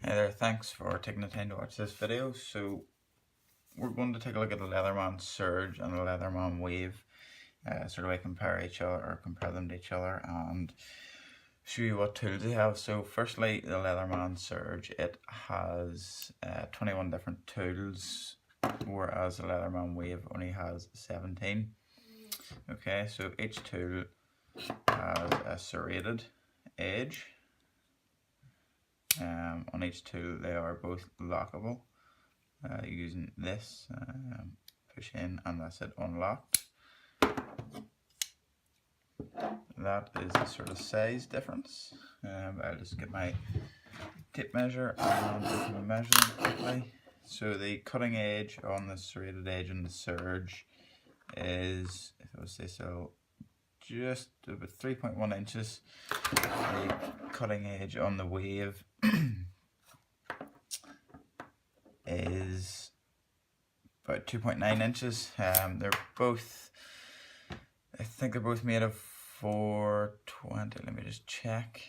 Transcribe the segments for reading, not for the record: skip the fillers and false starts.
Hey there, thanks for taking the time to watch this video. So we're going to take a look at the Leatherman Surge and the Leatherman Wave, sort of like compare them to each other and show you what tools they have. So firstly, the Leatherman Surge, it has 21 different tools, whereas the Leatherman Wave only has 17. Okay, so each tool has a serrated edge. On each tool they are both lockable using this, push in and that's it, unlocked. That is the sort of size difference. I'll just get my tape measure and measure them quickly. So the cutting edge on the serrated edge on the Surge is, if I was to say so, just about 3.1 inches. The cutting edge on the Wave is about 2.9 inches. They're both, I think they're both made of 420. Let me just check.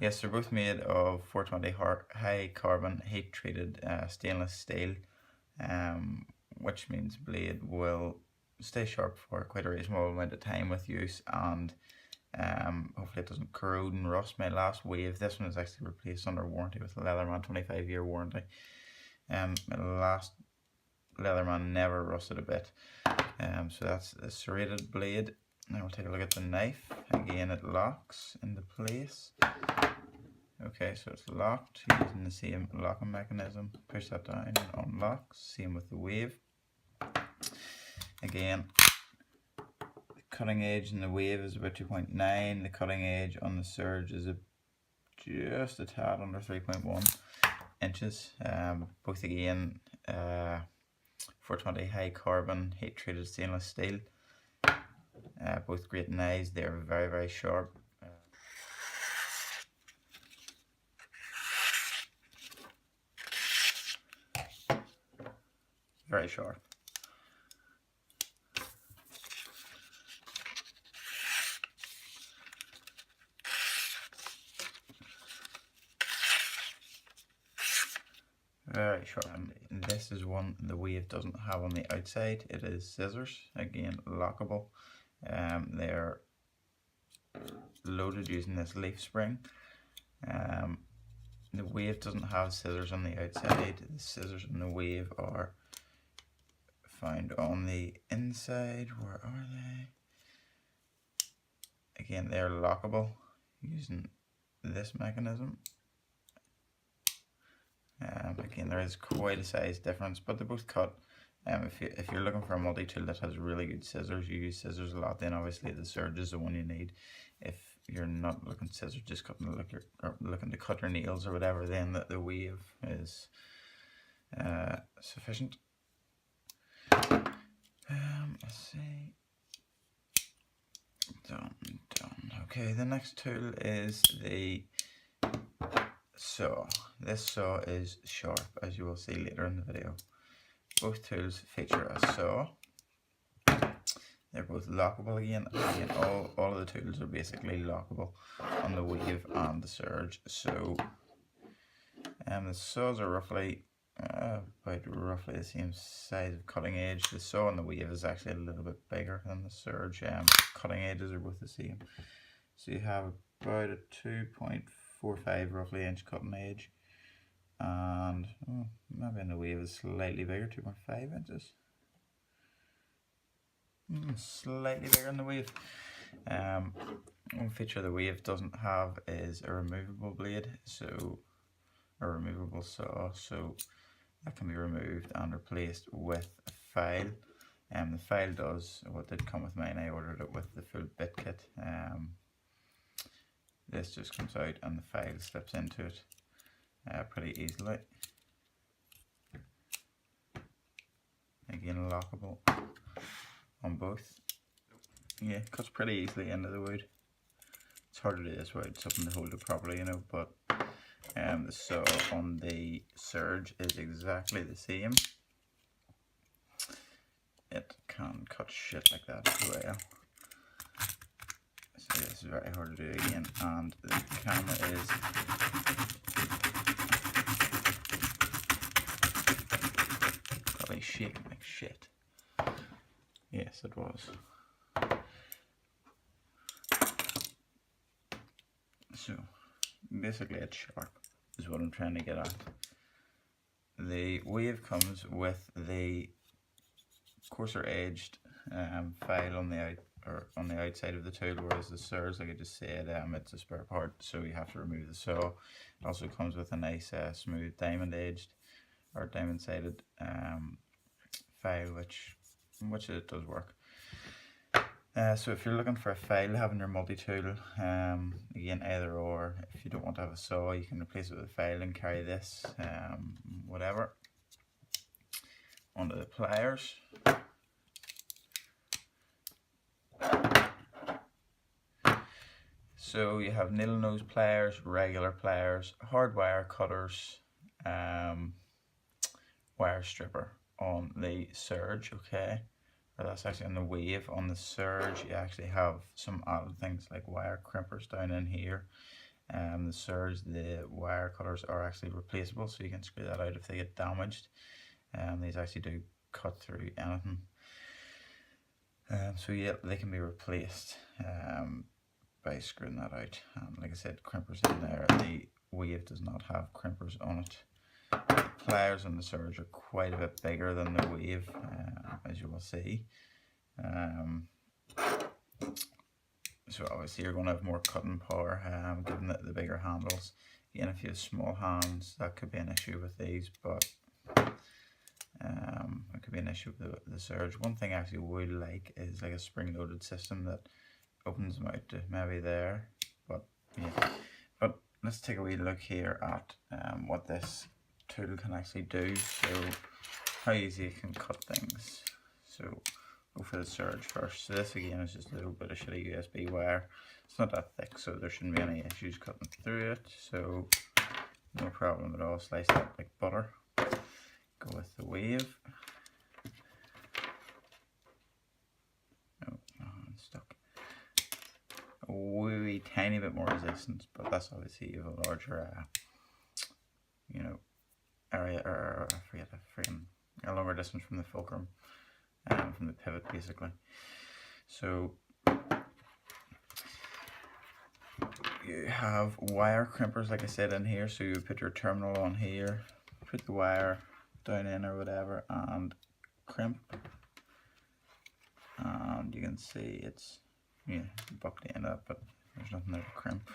Yes, they're both made of 420 high carbon heat treated stainless steel, which means the blade will stay sharp for quite a reasonable amount of time with use, and hopefully it doesn't corrode and rust. My last Wave, this one is actually replaced under warranty with a Leatherman 25-year warranty. My last Leatherman never rusted a bit. So that's the serrated blade. Now we'll take a look at the knife. Again, it locks into place. Okay, so it's locked using the same locking mechanism. Push that down and unlocks. Same with the Wave. Again, the cutting edge in the Wave is about 2.9. The cutting edge on the Surge is just a tad under 3.1 inches. Both again 420 high carbon heat treated stainless steel. Both great knives. They're very, very sharp. Very sharp. Very sharp. And this is one the Wave doesn't have on the outside. It is scissors, again lockable. They're loaded using this leaf spring. The Wave doesn't have scissors on the outside. The scissors in the Wave are found on the inside. Where are they? Again, they're lockable using this mechanism. Again, there is quite a size difference, but they're both cut. If you're looking for a multi-tool that has really good scissors, you use scissors a lot, then obviously the Surge is the one you need. If you're not looking at scissors, just looking to cut your nails or whatever, then the Wave is sufficient. Let's see. Done. Okay, the next tool is the saw. This saw is sharp, as you will see later in the video. Both tools feature a saw. They're both lockable again. All of the tools are basically lockable on the Wave and the Surge. So the saws are roughly roughly the same size of cutting edge. The saw on the Wave is actually a little bit bigger than the Surge. Cutting edges are both the same. So you have about a 2.45 roughly inch cutting edge, and maybe in the Wave is slightly bigger, 2.5 inches. Slightly bigger in the Wave. One feature the Wave doesn't have is a removable blade, so a removable saw, so that can be removed and replaced with a file. The file does what did come with mine. I ordered it with the full bit kit. This just comes out and the file slips into it pretty easily. Again, lockable on both. Yeah, cuts pretty easily into the wood. It's hard to do this without something to hold it properly, you know, but the saw on the Surge is exactly the same. It can cut shit like that as well. So yeah, this is very hard hard to do again, and the camera is probably shaking like shit. Yes, it was. So basically it's sharp is what I'm trying to get at. The wave comes with the coarser edged file on the outside of the tool, whereas the surge, like I just said, it's a spare part, so you have to remove the saw. It also comes with a nice smooth diamond edged or diamond sided file, which it does work. So if you're looking for a file, having your multi-tool, again, either or. If you don't want to have a saw, you can replace it with a file and carry this, whatever, onto the pliers. So you have needle nose pliers, regular pliers, hard wire cutters, wire stripper on the surge, okay? Or that's actually on the wave. On the surge, you actually have some added things like wire crimpers down in here. The surge, the wire cutters are actually replaceable, so you can screw that out if they get damaged. These actually do cut through anything. So yeah, they can be replaced by screwing that out. Like I said, crimpers in there. The wave does not have crimpers on it. The pliers on the surge are quite a bit bigger than the wave, as you will see. So obviously you're going to have more cutting power, given the bigger handles. Again, if you have small hands, that could be an issue with these, but it could be an issue with the surge. One thing I actually would like is like a spring-loaded system that opens them out to maybe there, but yeah. But let's take a wee look here at what this tool can actually do. So how easy it can cut things. So go for the surge first. So this again is just a little bit of shitty USB wire. It's not that thick, so there shouldn't be any issues cutting through it. So no problem at all. Slice that like butter. Go with the wave. Oh, it's stuck. A wee tiny bit more resistance, but that's obviously you have a larger, you know, area, or I forget, a longer distance from the fulcrum, from the pivot basically. So you have wire crimpers, like I said, in here. So you put your terminal on here, put the wire down in or whatever, and crimp. And you can see it's buck the end up, but there's nothing there to crimp.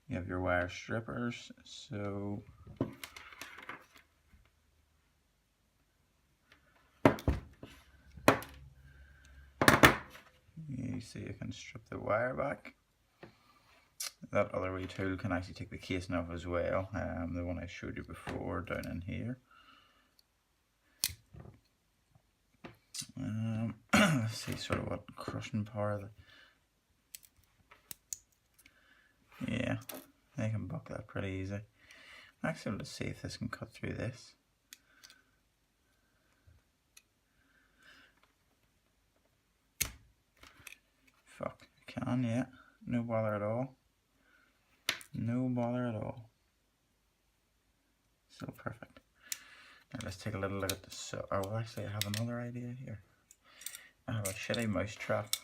You have your wire strippers. So you see you can strip the wire back. That other wee tool can actually take the casing off as well, the one I showed you before down in here. Let's see sort of what crushing power yeah, they can buck that pretty easy. I'm actually able to see if this can cut through this. Fuck, it can, yeah. No bother at all. No bother at all. Still perfect. Now let's take a little look at the saw. Oh, well, actually I have another idea here. I have a shitty mouse trap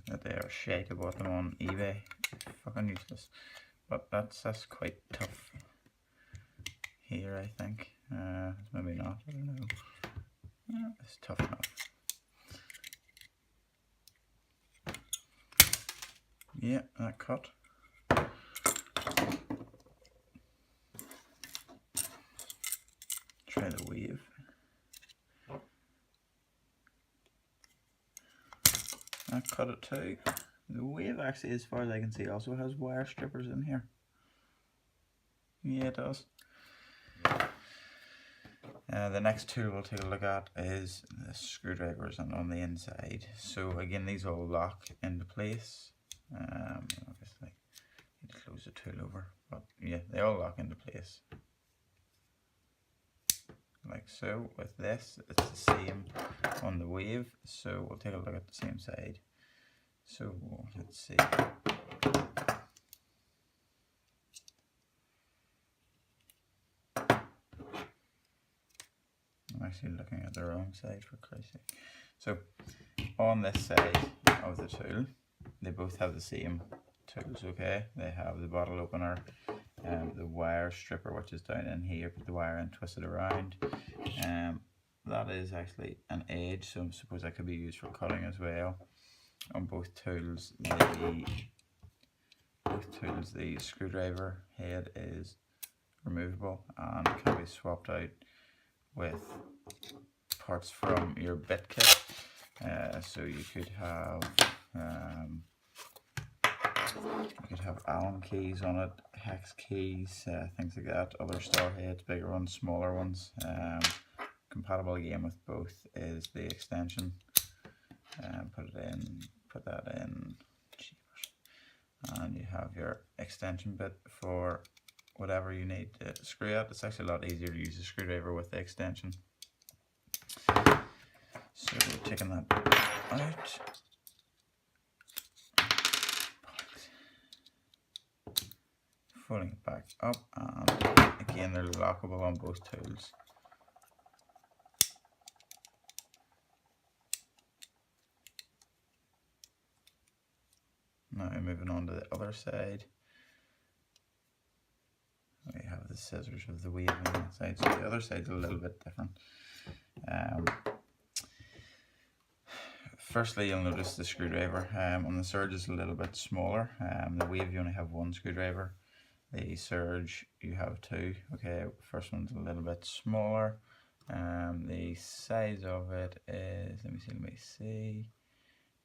that they are shite. I bought them on eBay. Fucking useless. But that's quite tough here, I think. Maybe not, I don't know. Yeah, it's tough enough. Yeah, that cut. Try the wave. That cut it too. The wave actually, as far as I can see, also has wire strippers in here. Yeah, it does. The next tool we'll take a look at is the screwdrivers and on the inside. So again, these all lock into place. Obviously, need to close the tool over, but yeah, they all lock into place. Like so. With this, it's the same on the wave, so we'll take a look at the same side. So let's see. I'm actually looking at the wrong side for Christ's sake. So on this side of the tool, they both have the same tools, okay? They have the bottle opener and the wire stripper, which is down in here. Put the wire in, twist it around. That is actually an edge, so I suppose that could be used for cutting as well. On both tools, the screwdriver head is removable and can be swapped out with parts from your bit kit. So you could have Allen keys on it, hex keys, things like that. Other star heads, bigger ones, smaller ones. Compatible again with both is the extension. Put that in, and you have your extension bit for whatever you need to screw out. It's actually a lot easier to use a screwdriver with the extension. So taking that out, folding it back up, and again they're lockable on both tools. Now moving on to the other side, we have the scissors with the wave on that side, so the other side's a little bit different. Firstly, you'll notice the screwdriver on the Surge is a little bit smaller. The Wave you only have one screwdriver. The Surge you have two. Okay, first one's a little bit smaller. The size of it is, let me see.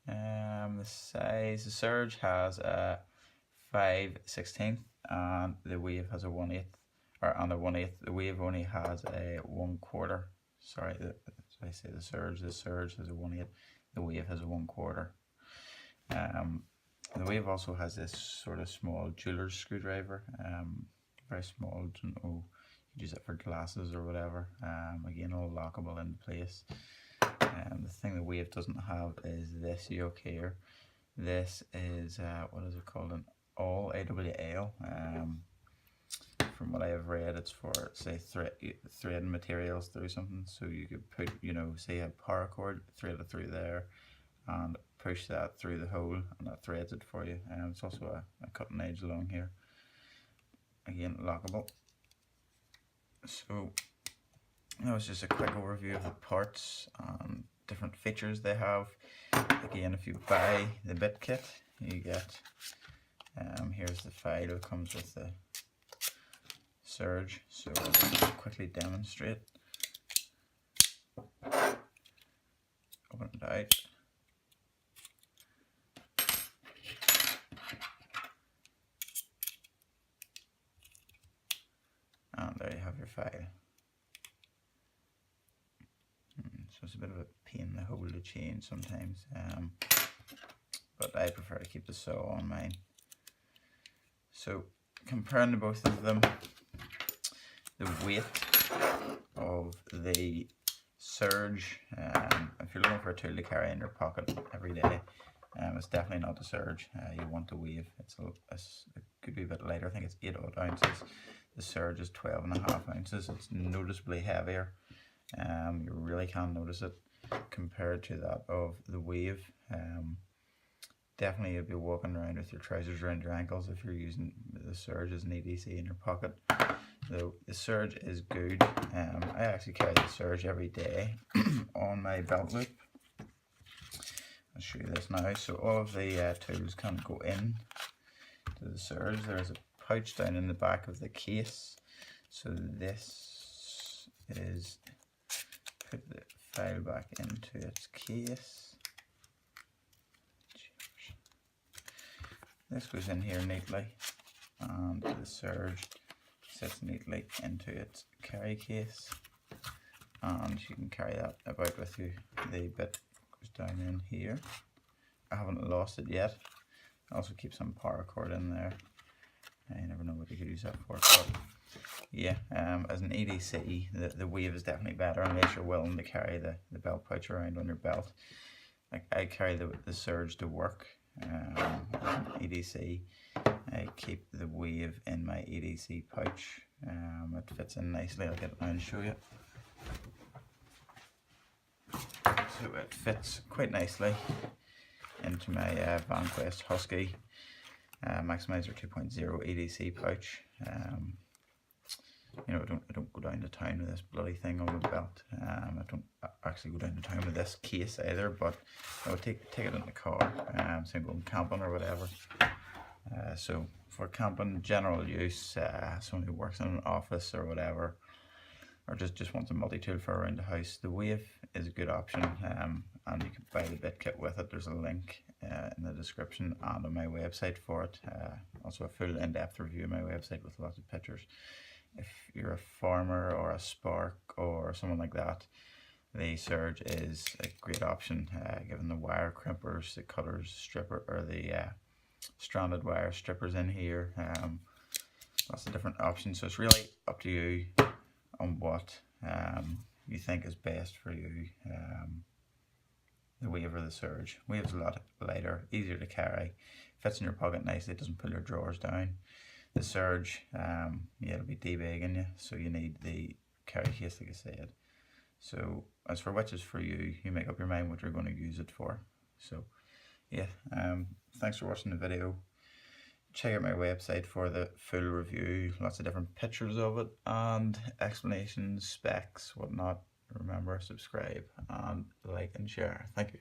The Surge has a 5/16 and the Wave has a 1/8, and a 1/8. The Wave only has a 1/4. Sorry, I say the Surge has a 1/8. The Wave has a 1/4. The Wave also has this sort of small jeweler's screwdriver, very small. Don't know, you use it for glasses or whatever. Again, all lockable into place. The thing the Wave doesn't have is this yoke here. This is what is it called? An all AWL. From what I have read, it's for, say, threading materials through something. So you could put, say a paracord, thread it through there, and push that through the hole, and that threads it for you. It's also a cutting edge along here. Again, lockable. So that was just a quick overview of the parts and different features they have. Again, if you buy the bit kit, you get here's the file that comes with the Surge, so I'll just quickly demonstrate. Open it out. And there you have your file. So it's a bit of a pain in the hole to change sometimes, but I prefer to keep the saw on mine. So comparing to both of them, the weight of the Surge, if you're looking for a tool to carry in your pocket every day, it's definitely not the Surge. You want the Wave. It could be a bit lighter. I think it's 8 odd ounces. The Surge is 12.5 ounces. It's noticeably heavier. You really can notice it compared to that of the Wave. Definitely you'll be walking around with your trousers around your ankles if you're using the Surge as an EDC in your pocket. The Surge is good. I actually carry the Surge every day on my belt loop. I'll show you this now. So all of the tools can go in to the Surge. There's a pouch down in the back of the case. So this is, put the file back into its case. This goes in here neatly, and the Surge sits neatly into its carry case, and you can carry that about with you. The bit goes down in here. I haven't lost it yet. I also keep some paracord in there. I never know what you could use that for, but yeah, as an EDC, the Wave is definitely better unless you're willing to carry the belt pouch around on your belt. Like I carry the Surge to work. EDC. I keep the wave in my EDC pouch. It fits in nicely. I'll get it now and show you. So it fits quite nicely into my Vanquest Husky Maximizer 2.0 EDC pouch. You know, I don't go down to town with this bloody thing on the belt. I don't actually go down to town with this case either, but I would take it in the car, so I'm going camping or whatever. So for camping, general use, someone who works in an office or whatever, or just wants a multi-tool for around the house, the Wave is a good option, and you can buy the bit kit with it. There's a link in the description and on my website for it. Also a full in-depth review on my website with lots of pictures. If you're a farmer or a spark or someone like that, the Surge is a great option, given the wire crimpers, the cutters, stripper, or the stranded wire strippers in here. Lots of different options, so it's really up to you on what you think is best for you. The Wave or the Surge. Wave's a lot lighter, easier to carry, fits in your pocket nicely, it doesn't pull your drawers down. The Surge, yeah, it'll be de-bagging you, so you need the carry case, like I said. So as for which is for you, you make up your mind what you're going to use it for. So yeah, thanks for watching the video. Check out my website for the full review, lots of different pictures of it and explanations, specs, whatnot. Remember, subscribe and like and share. Thank you.